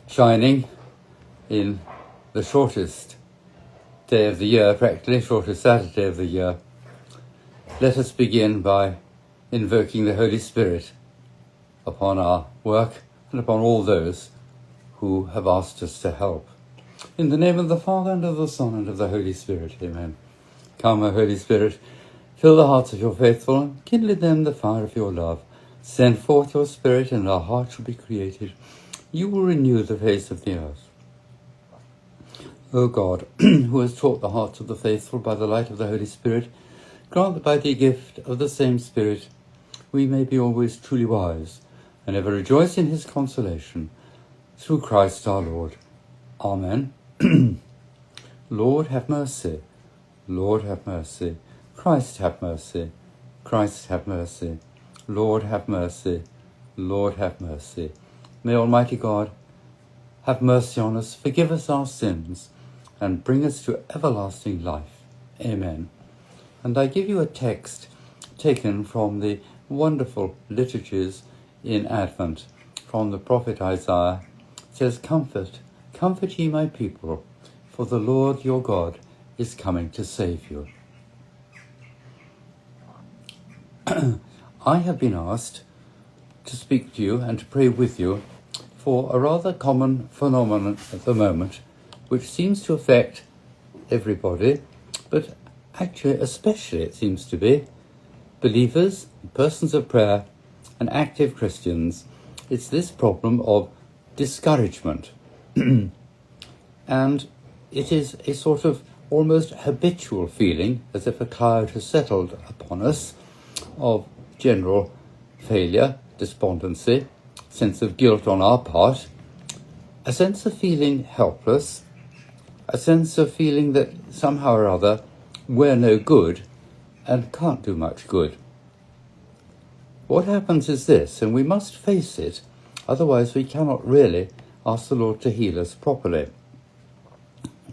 shining in the shortest day of the year, practically shortest Saturday of the year, let us begin by invoking the Holy Spirit upon our work and upon all those who have asked us to help. In the name of the Father, and of the Son, and of the Holy Spirit. Amen. Come, O Holy Spirit, fill the hearts of your faithful, and kindle in them the fire of your love. Send forth your Spirit, and our hearts shall be created. You will renew the face of the earth. O God, who has taught the hearts of the faithful by the light of the Holy Spirit, grant that by the gift of the same Spirit we may be always truly wise, and ever rejoice in his consolation. Through Christ our Lord. Amen. Lord, have mercy. Lord, have mercy. Christ, have mercy. Christ, have mercy. Lord, have mercy. Lord, have mercy. May Almighty God have mercy on us, forgive us our sins, and bring us to everlasting life. Amen. And I give you a text taken from the wonderful liturgies in Advent, from the prophet Isaiah. It says, Comfort ye my people, for the Lord your God is coming to save you. I have been asked to speak to you and to pray with you for a rather common phenomenon at the moment, which seems to affect everybody, but actually especially it seems to be believers, persons of prayer, and active Christians. It's this problem of discouragement. And it is a sort of almost habitual feeling, as if a cloud has settled upon us, of general failure, despondency, sense of guilt on our part, a sense of feeling helpless, a sense of feeling that somehow or other we're no good and can't do much good. What happens is this, and we must face it, otherwise we cannot really ask the Lord to heal us properly.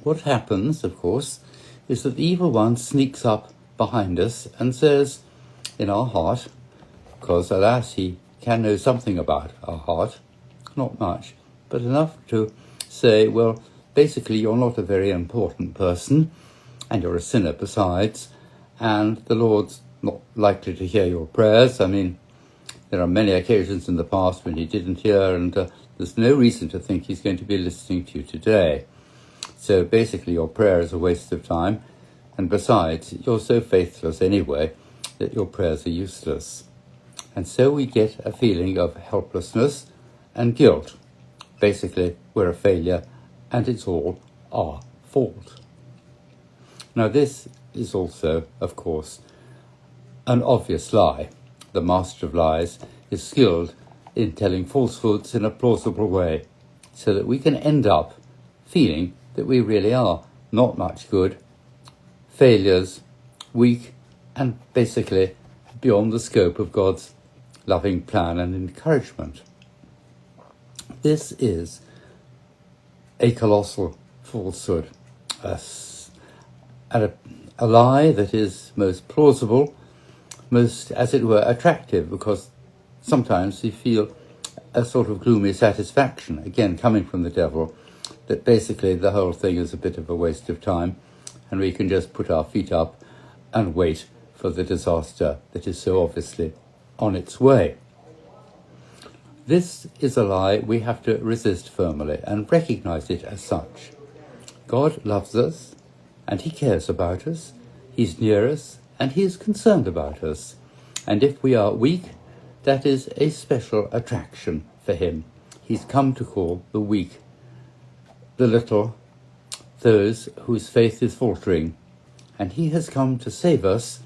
What happens, of course, is that the evil one sneaks up behind us and says in our heart, because alas, he can know something about our heart, not much, but enough to say, well, basically you're not a very important person, and you're a sinner besides, and the Lord's not likely to hear your prayers. I mean, there are many occasions in the past when he didn't hear, and there's no reason to think he's going to be listening to you today. So basically your prayer is a waste of time, and besides, you're so faithless anyway that your prayers are useless. And so we get a feeling of helplessness and guilt. Basically, we're a failure, and it's all our fault. Now this is also, of course, an obvious lie. The master of lies is skilled in telling falsehoods in a plausible way, so that we can end up feeling that we really are not much good, failures, weak, and basically beyond the scope of God's loving plan and encouragement. This is a colossal falsehood, a lie that is most plausible, most, as it were, attractive, because sometimes we feel a sort of gloomy satisfaction, again coming from the devil, that basically the whole thing is a bit of a waste of time, and we can just put our feet up and wait for the disaster that is so obviously on its way. This is a lie we have to resist firmly and recognize it as such. God loves us, and he cares about us, he's near us, and he is concerned about us. And if we are weak, that is a special attraction for him. He's come to call the weak, the little, those whose faith is faltering, and he has come to save us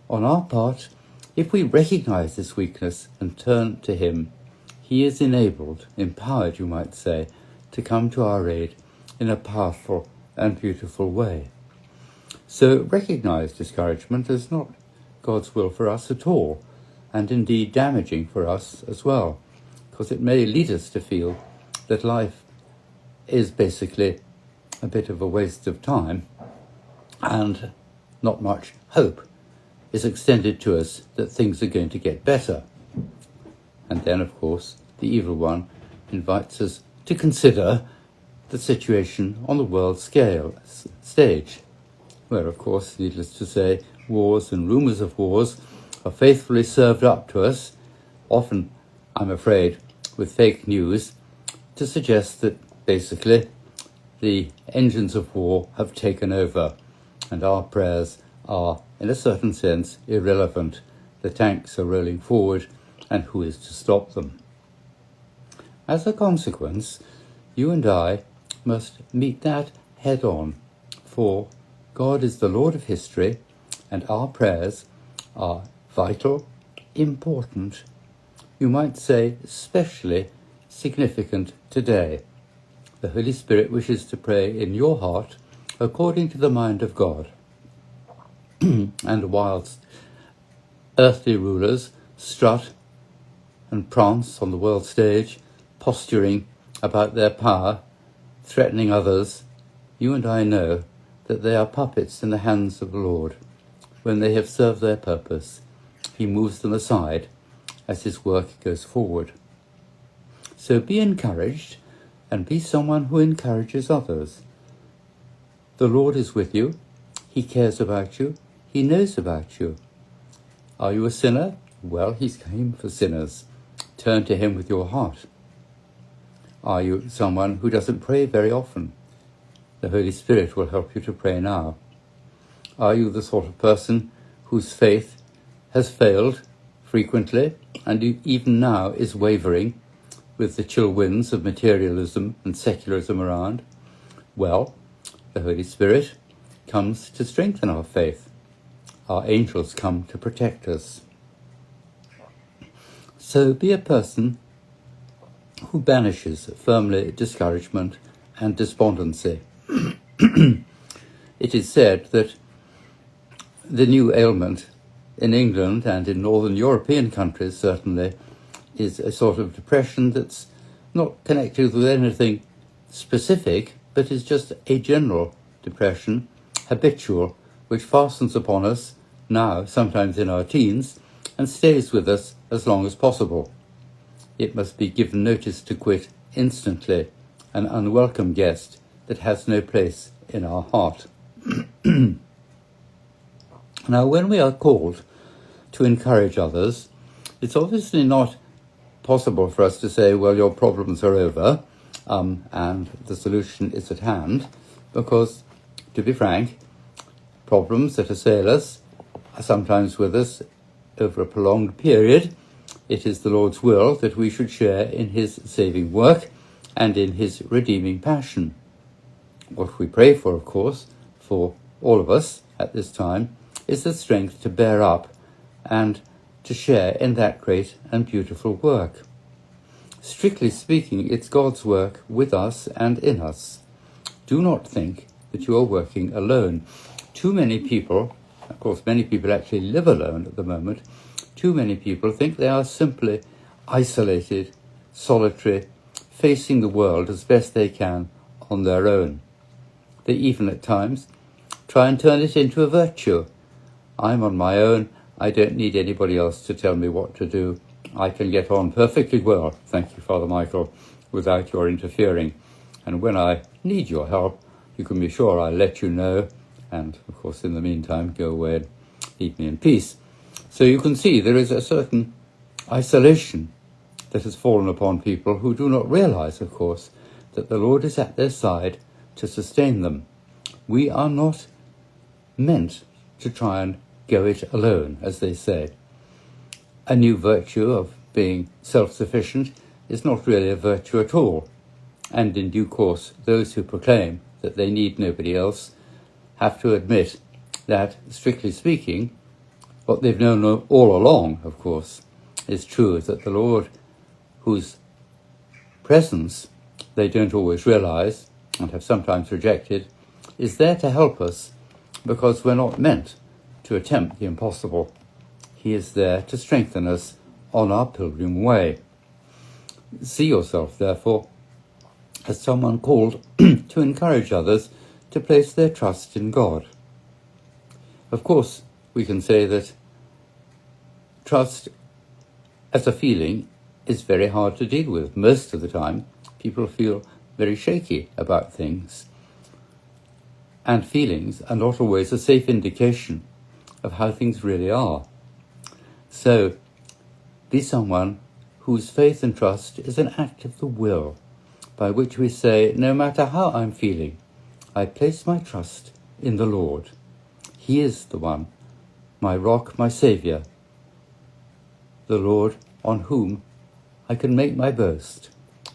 on our part. If we recognize this weakness and turn to him, he is enabled, empowered, you might say, to come to our aid in a powerful and beautiful way. So recognize discouragement as not God's will for us at all, and indeed damaging for us as well, because it may lead us to feel that life is basically a bit of a waste of time, and not much hope is extended to us that things are going to get better. And then, of course, the evil one invites us to consider the situation on the world stage, where, of course, needless to say, wars and rumours of wars are faithfully served up to us, often, I'm afraid, with fake news, to suggest that basically the engines of war have taken over and our prayers are, in a certain sense, irrelevant. The tanks are rolling forward, and who is to stop them? As a consequence, you and I must meet that head on, for God is the Lord of history, and our prayers are vital, important, you might say especially significant today. The Holy Spirit wishes to pray in your heart according to the mind of God. And whilst earthly rulers strut and prance on the world stage, posturing about their power, threatening others, you and I know that they are puppets in the hands of the Lord. When they have served their purpose, he moves them aside as his work goes forward. So be encouraged, and be someone who encourages others. The Lord is with you. He cares about you. He knows about you. Are you a sinner? Well, he came for sinners. Turn to him with your heart. Are you someone who doesn't pray very often? The Holy Spirit will help you to pray now. Are you the sort of person whose faith has failed frequently and even now is wavering with the chill winds of materialism and secularism around? Well, the Holy Spirit comes to strengthen our faith. Our angels come to protect us. So be a person who banishes firmly discouragement and despondency. It is said that the new ailment in England and in northern European countries certainly is a sort of depression that's not connected with anything specific, but is just a general depression, habitual, which fastens upon us now, sometimes in our teens, and stays with us as long as possible. It must be given notice to quit instantly, an unwelcome guest that has no place in our heart. Now, when we are called to encourage others, it's obviously not possible for us to say, well, your problems are over and the solution is at hand, because, to be frank, problems that assail us are sometimes with us over a prolonged period. It is the Lord's will that we should share in his saving work and in his redeeming passion. What we pray for, of course, for all of us at this time, is the strength to bear up and to share in that great and beautiful work. Strictly speaking, it's God's work with us and in us. Do not think that you are working alone. Too many people, of course many people actually live alone at the moment, too many people think they are simply isolated, solitary, facing the world as best they can on their own. They even at times try and turn it into a virtue. I'm on my own. I don't need anybody else to tell me what to do. I can get on perfectly well, thank you, Father Michael, without your interfering. And when I need your help, you can be sure I'll let you know. And, of course, in the meantime, go away and leave me in peace. So you can see there is a certain isolation that has fallen upon people who do not realize, of course, that the Lord is at their side to sustain them. We are not meant to try and go it alone, as they say. A new virtue of being self-sufficient is not really a virtue at all. And in due course, those who proclaim that they need nobody else have to admit that, strictly speaking, what they've known all along, of course, is true, is that the Lord, whose presence they don't always realize and have sometimes rejected, is there to help us, because we're not meant to attempt the impossible. He is there to strengthen us on our pilgrim way. See yourself, therefore, as someone called to encourage others to place their trust in God. Of course, we can say that trust as a feeling is very hard to deal with most of the time, people feel very shaky about things. And feelings are not always a safe indication of how things really are. So, be someone whose faith and trust is an act of the will, by which we say, no matter how I'm feeling, I place my trust in the Lord. He is the one, my rock, my saviour, the Lord on whom I can make my boast,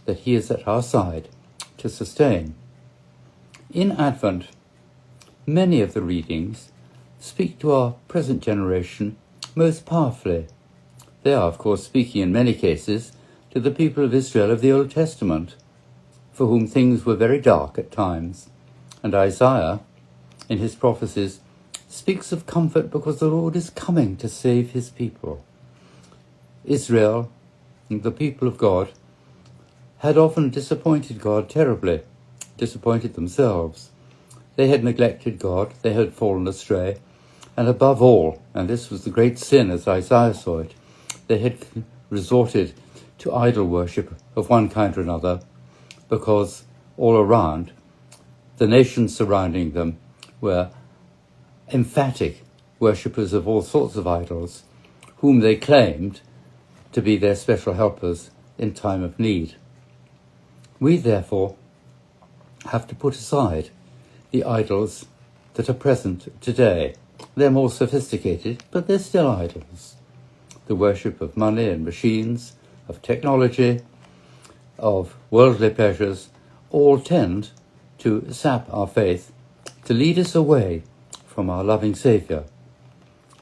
that he is at our side to sustain. In Advent, many of the readings speak to our present generation most powerfully. They are, of course, speaking in many cases to the people of Israel of the Old Testament, for whom things were very dark at times. And Isaiah, in his prophecies, speaks of comfort because the Lord is coming to save his people. Israel, the people of God, had often disappointed God terribly, disappointed themselves. They had neglected God, they had fallen astray, and above all, and this was the great sin as Isaiah saw it, they had resorted to idol worship of one kind or another, because all around, the nations surrounding them were emphatic worshippers of all sorts of idols, whom they claimed to be their special helpers in time of need. We, therefore, have to put aside the idols that are present today. They're more sophisticated, but they're still idols. The worship of money and machines, of technology, of worldly pleasures, all tend to sap our faith, to lead us away from our loving Saviour.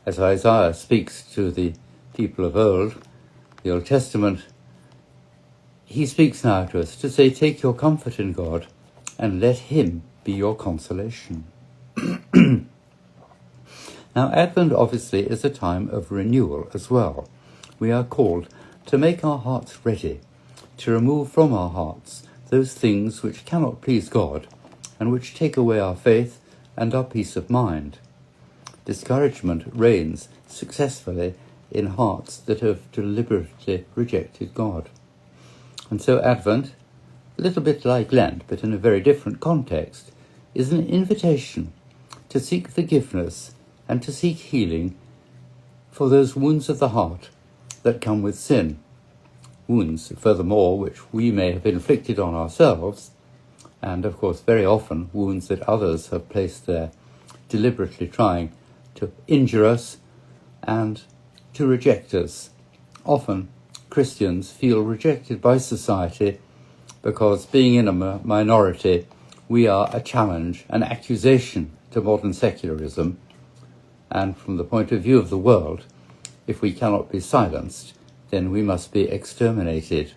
As Isaiah speaks to the people of old, the Old Testament, he speaks now to us to say, take your comfort in God and let him be your consolation. Now, Advent obviously is a time of renewal as well. We are called to make our hearts ready, to remove from our hearts those things which cannot please God and which take away our faith and our peace of mind. Discouragement reigns successfully in hearts that have deliberately rejected God. And so Advent, a little bit like Lent, but in a very different context, is an invitation to seek forgiveness and to seek healing for those wounds of the heart that come with sin. Wounds, furthermore, which we may have inflicted on ourselves, and of course very often wounds that others have placed there, deliberately trying to injure us and to reject us. Often Christians feel rejected by society because, being in a minority, we are a challenge, an accusation to modern secularism, and from the point of view of the world, if we cannot be silenced, then we must be exterminated.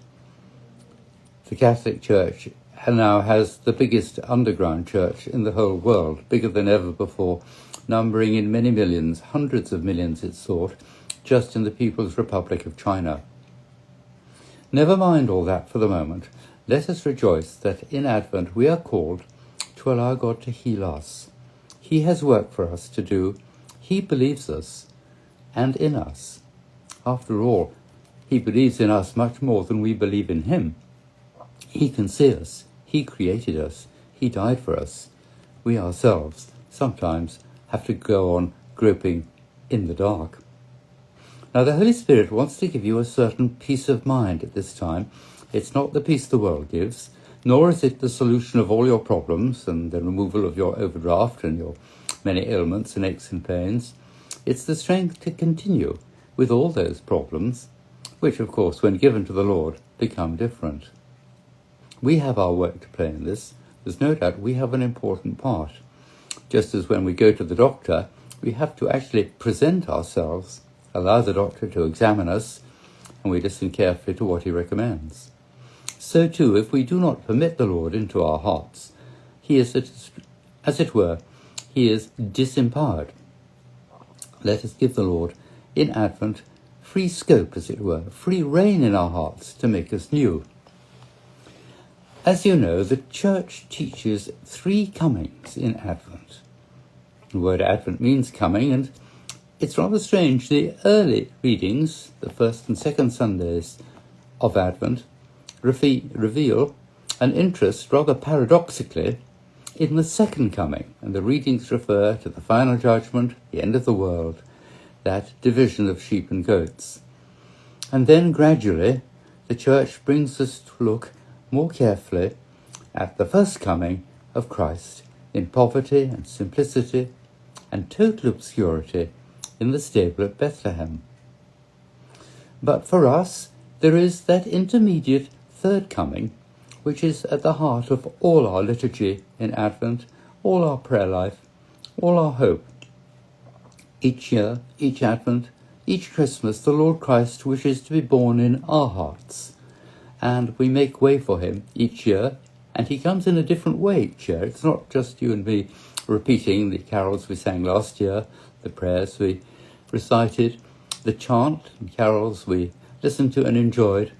The Catholic Church now has the biggest underground church in the whole world, bigger than ever before, numbering in many millions, hundreds of millions it's thought, just in the People's Republic of China. Never mind all that for the moment. Let us rejoice that in Advent we are called to allow God to heal us. He has work for us to do. He believes us and in us. After all, he believes in us much more than we believe in him. He can see us. He created us. He died for us. We ourselves sometimes have to go on groping in the dark. Now, the Holy Spirit wants to give you a certain peace of mind at this time. It's not the peace the world gives, nor is it the solution of all your problems and the removal of your overdraft and your many ailments and aches and pains. It's the strength to continue with all those problems, which, of course, when given to the Lord, become different. We have our work to play in this. There's no doubt we have an important part. Just as when we go to the doctor, we have to actually present ourselves, allow the doctor to examine us, and we listen carefully to what he recommends. So too, if we do not permit the Lord into our hearts, he is, as it were, he is disempowered. Let us give the Lord, in Advent, free scope, as it were, free rein in our hearts to make us new. As you know, the Church teaches 3 comings in Advent. The word Advent means coming, and it's rather strange. The early readings, the first and second Sundays of Advent, reveal an interest, rather paradoxically, in the second coming, and the readings refer to the final judgment, the end of the world, that division of sheep and goats. And then gradually, the Church brings us to look more carefully at the first coming of Christ in poverty and simplicity and total obscurity in the stable at Bethlehem. But for us, there is that intermediate third coming, which is at the heart of all our liturgy in Advent, all our prayer life, all our hope. Each year, each Advent, each Christmas, the Lord Christ wishes to be born in our hearts, and we make way for him each year, and he comes in a different way each year. It's not just you and me repeating the carols we sang last year, the prayers we recited, the chant and carols we listened to and enjoyed,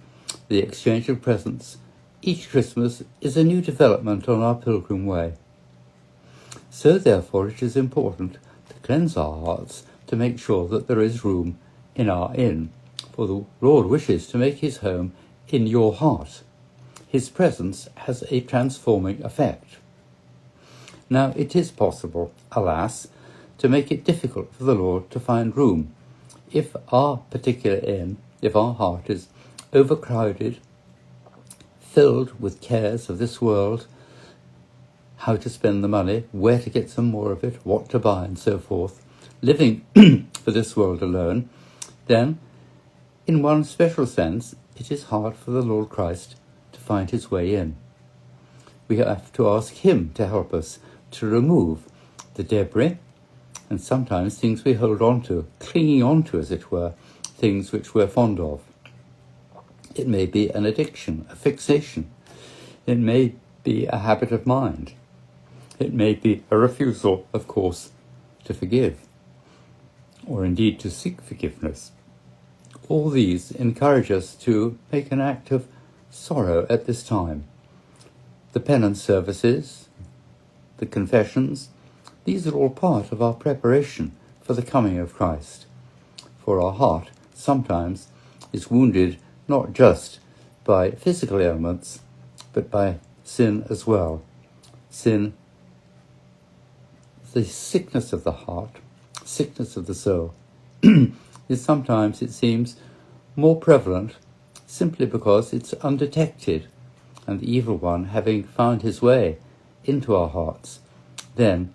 the exchange of presents. Each Christmas is a new development on our pilgrim way. So therefore it is important to cleanse our hearts, to make sure that there is room in our inn, for the Lord wishes to make his home in your heart. His presence has a transforming effect. Now it is possible, alas, to make it difficult for the Lord to find room if our particular inn, if our heart is overcrowded, filled with cares of this world, how to spend the money, where to get some more of it, what to buy, and so forth, living for this world alone, then, in one special sense, it is hard for the Lord Christ to find his way in. We have to ask him to help us to remove the debris, and sometimes things we hold on to, clinging on to, as it were, things which we're fond of. It may be an addiction, a fixation. It may be a habit of mind. It may be a refusal, of course, to forgive, or indeed to seek forgiveness. All these encourage us to make an act of sorrow at this time. The penance services, the confessions, these are all part of our preparation for the coming of Christ. For our heart sometimes is wounded not just by physical ailments, but by sin as well. Sin, the sickness of the heart, sickness of the soul, is sometimes, it seems, more prevalent simply because it's undetected, and the evil one, having found his way into our hearts, then